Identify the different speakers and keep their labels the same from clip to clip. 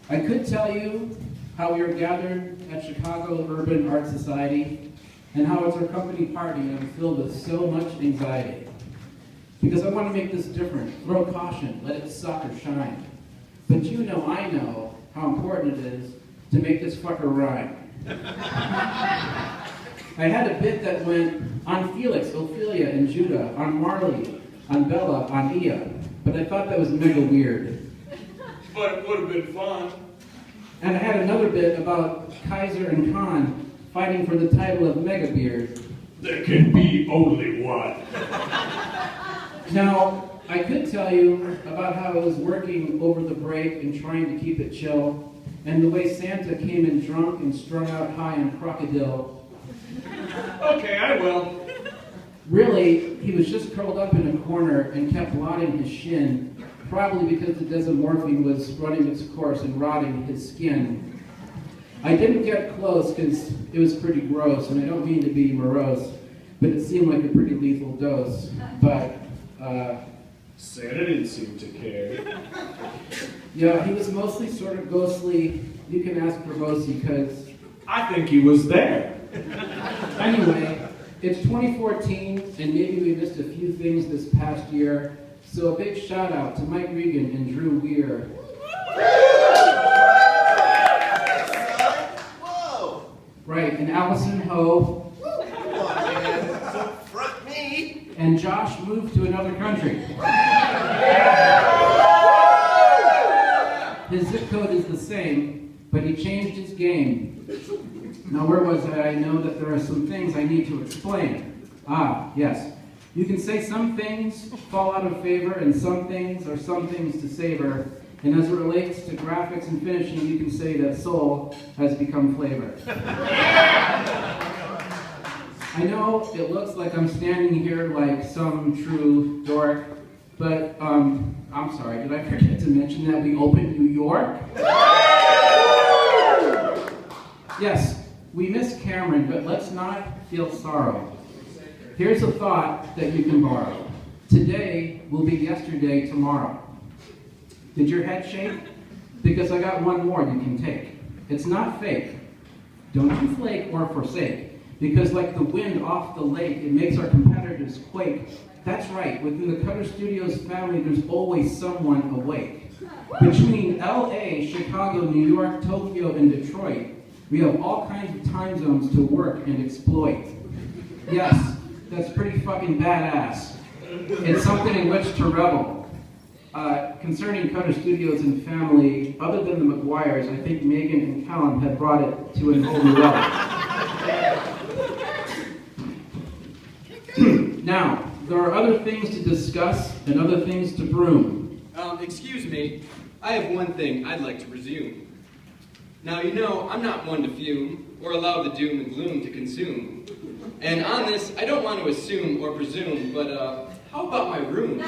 Speaker 1: I could tell you how we are gathered at Chicago Urban Art Society and how it's our company party and I'm filled with so much anxiety. Because I want to make this different, throw caution, let it suck or shine. But you know I know how important it is to make this fucker rhyme. I had a bit that went on Felix, Ophelia, and Judah, on Marley, on Bella, on Ia, but I thought that was mega weird.
Speaker 2: But it would have been fun.
Speaker 1: And I had another bit about Kaiser and Khan fighting for the title of Megabeard.
Speaker 2: There can be only one.
Speaker 1: Now, I could tell you about how I was working over the break and trying to keep it chill, and the way Santa came in drunk and strung out high on crocodile.
Speaker 2: Okay, I will.
Speaker 1: Really, he was just curled up in a corner and kept blotting his shin, probably because the desomorphine was running its course and rotting his skin. I didn't get close because it was pretty gross, and I don't mean to be morose, but it seemed like a pretty lethal dose. But,
Speaker 2: Santa didn't seem to care.
Speaker 1: yeah, he was mostly sort of ghostly. You can ask Provosi, because...
Speaker 2: I think he was there.
Speaker 1: Anyway, it's 2014, and maybe we missed a few things this past year, so a big shout out to Mike Regan and Drew Weir.
Speaker 3: Whoa!
Speaker 1: Right, and Allison Ho.
Speaker 3: Come on, man. Don't front me.
Speaker 1: And Josh moved to another country. His zip code is the same, but he changed his game. Now, where was I? I know that there are some things I need to explain. Ah, yes. You can say some things fall out of favor, and some things are some things to savor. And as it relates to graphics and finishing, you can say that soul has become flavor. I know it looks like I'm standing here like some true dork, but I'm sorry, did I forget to mention that we opened New York? Yes, we miss Cameron, but let's not feel sorrow. Here's a thought that you can borrow. Today will be yesterday tomorrow. Did your head shake? Because I got one more you can take. It's not fake. Don't you flake or forsake. Because like the wind off the lake, it makes our competitors quake. That's right, within the Cutter Studios family, there's always someone awake. Between LA, Chicago, New York, Tokyo, and Detroit, we have all kinds of time zones to work and exploit. Yes, that's pretty fucking badass. It's something in which to revel. Concerning Cutter Studios and family, other than the McGuires, I think Megan and Callum have brought it to an whole new level. Now, there are other things to discuss and other things to broom.
Speaker 4: Excuse me, I have one thing I'd like to resume. Now, you know, I'm not one to fume or allow the doom and gloom to consume. And on this, I don't want to assume or presume, but how about my room?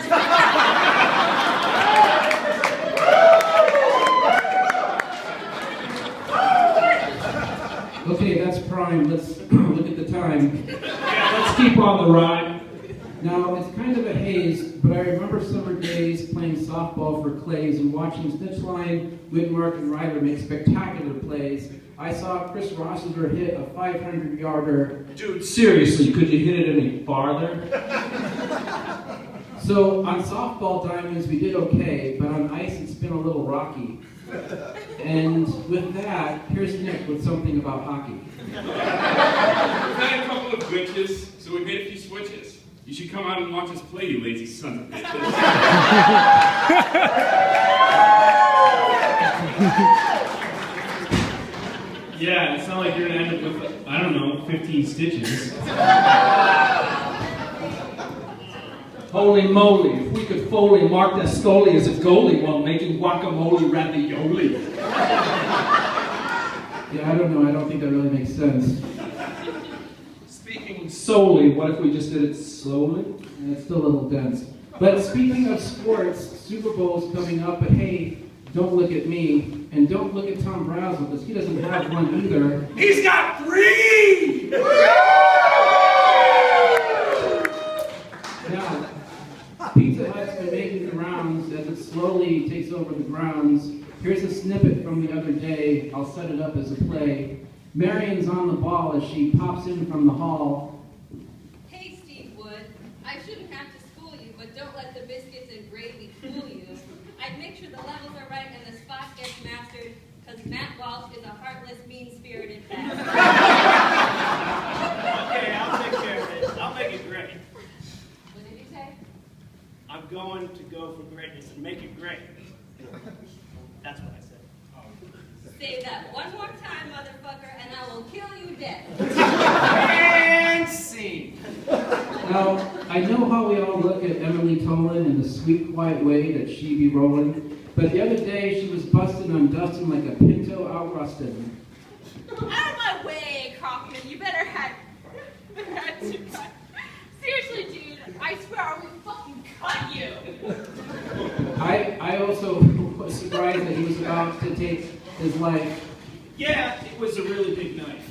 Speaker 1: Okay, that's prime. Let's look at the time.
Speaker 2: Yeah, let's keep on the rhyme.
Speaker 1: Now, it's kind of a haze, but I remember summer days playing softball for Clays and watching Stitchline, Widmark, and Ryder make spectacular plays. I saw Chris Rossiter hit a 500-yarder.
Speaker 2: Dude, seriously, could you hit it any farther?
Speaker 1: So, on softball diamonds, we did okay, but on ice, it's been a little rocky. And with that, here's Nick with something about hockey.
Speaker 5: We've had a couple of glitches, so we made a few switches. You should come out and watch us play, you lazy sons of bitches. Yeah, it's not like you're gonna end up with, I don't know, 15 stitches.
Speaker 2: Holy moly, if we could Foley Mark Nescoli as a goalie while making guacamole ravioli.
Speaker 1: Yeah, I don't know. I don't think that really makes sense.
Speaker 2: Speaking solely, what if we just did it slowly?
Speaker 1: And it's still a little dense. But speaking of sports, Super Bowl's coming up, but hey, don't look at me, and don't look at Tom Brazel, because he doesn't have one either.
Speaker 2: He's got 3!
Speaker 1: Now, Pizza Hut's been making the rounds as it slowly takes over the grounds. Here's a snippet from the other day. I'll set it up as a play. Marion's on the ball as she pops in from the hall.
Speaker 6: Hey, Steve Wood. I shouldn't have to school you, but don't let the biscuits and gravy fool you. I'd make sure the levels are right and the spot gets mastered, because Matt Walsh is a heartless, mean-spirited bastard.
Speaker 3: Okay, I'll take care of it. I'll make it great.
Speaker 6: What did you say?
Speaker 3: I'm going to go for greatness and make it great. That's what I said.
Speaker 6: Say that one more time, motherfucker, and I will kill you dead.
Speaker 3: And scene.
Speaker 1: Now, I know how we all look at Emily Tolan in the sweet, quiet way that she be rolling, but the other day she was busted on Dustin like a pinto out rusted.
Speaker 6: Out of my way, Kaufman. You better had to cut. Seriously, dude, I swear I will fucking cut you.
Speaker 1: I also was surprised that he was about to take his life.
Speaker 3: Yeah, it was a really big knife.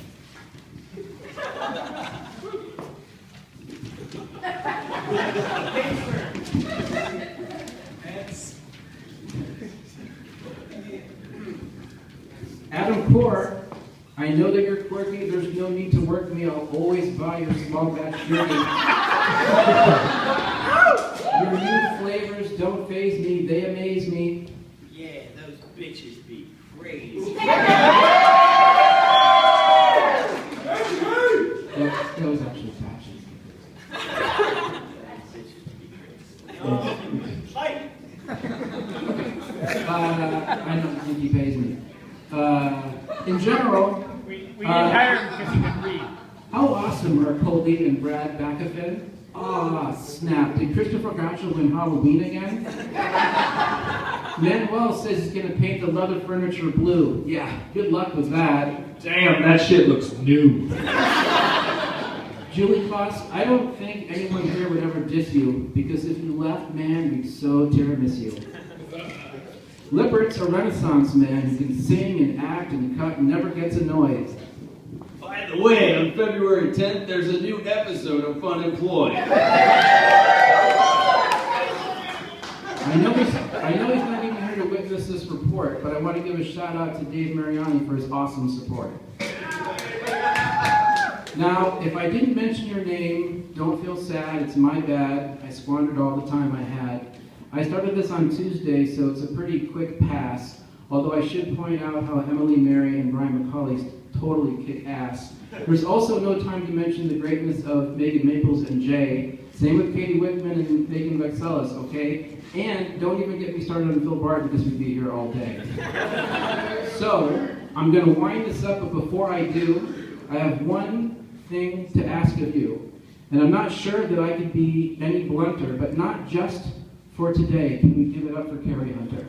Speaker 1: Adam Core, I know that you're quirky. There's no need to work me. I'll always buy your small batch jerky. Your new flavors don't faze me. They amaze me.
Speaker 3: Yeah, those bitches be crazy.
Speaker 1: That was actually patches.
Speaker 3: Fight.
Speaker 1: I don't think he pays me. In general,
Speaker 7: We didn't hire him because he could read.
Speaker 1: how awesome are Colleen and Brad Bacafin? Ah, snap. Did Christopher Gotcha win Halloween again? Manuel says he's going to paint the leather furniture blue. Yeah, good luck with that.
Speaker 2: Damn, that shit looks new.
Speaker 1: Julie Kloss, I don't think anyone here would ever diss you, because if you left, man, we'd so miss you. Lippert's a renaissance man who can sing and act and cut and never gets annoyed.
Speaker 8: By the way, on February 10th, there's a new episode of Fun Employed.
Speaker 1: I know he's not even here to witness this report, but I want to give a shout out to Dave Mariani for his awesome support. Now, if I didn't mention your name, don't feel sad, it's my bad. I squandered all the time I had. I started this on Tuesday, so it's a pretty quick pass, although I should point out how Emily, Mary, and Brian McCauley totally kick ass. There's also no time to mention the greatness of Megan Maples and Jay. Same with Katie Whitman and Megan Vexelis, okay? And don't even get me started on Phil Bard because we'd be here all day. So, I'm going to wind this up, but before I do, I have one thing to ask of you. And I'm not sure that I could be any blunter, but not just for today. Can we give it up for Carrie Hunter?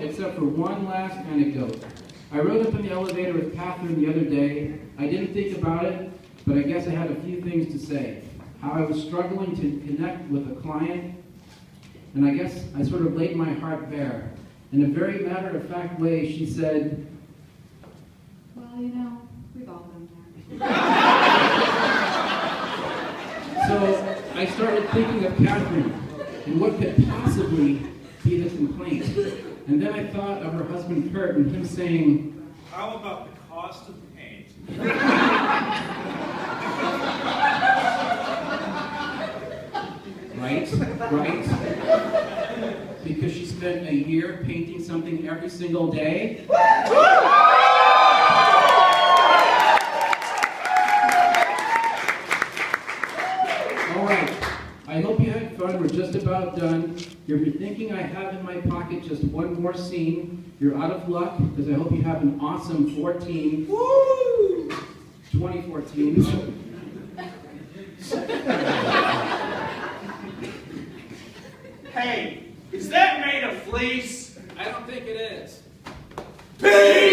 Speaker 1: Except for one last anecdote. I rode up in the elevator with Catherine the other day. I didn't think about it, but I guess I had a few things to say. How I was struggling to connect with a client, and I guess I sort of laid my heart bare. In a very matter-of-fact way, she said,
Speaker 9: well, you know, we've all been there.
Speaker 1: So I started thinking of Catherine, and what could possibly be the complaint. And then I thought of her husband Kurt and him saying,
Speaker 3: How about the cost of paint?
Speaker 1: right? Because she spent a year painting something every single day. All right. I hope you had fun. We're just about done. If you're thinking I have in my pocket just one more scene, you're out of luck, because I hope you have an awesome 2014.
Speaker 3: Hey, is that made of fleece?
Speaker 1: I don't think it is.
Speaker 3: Peace!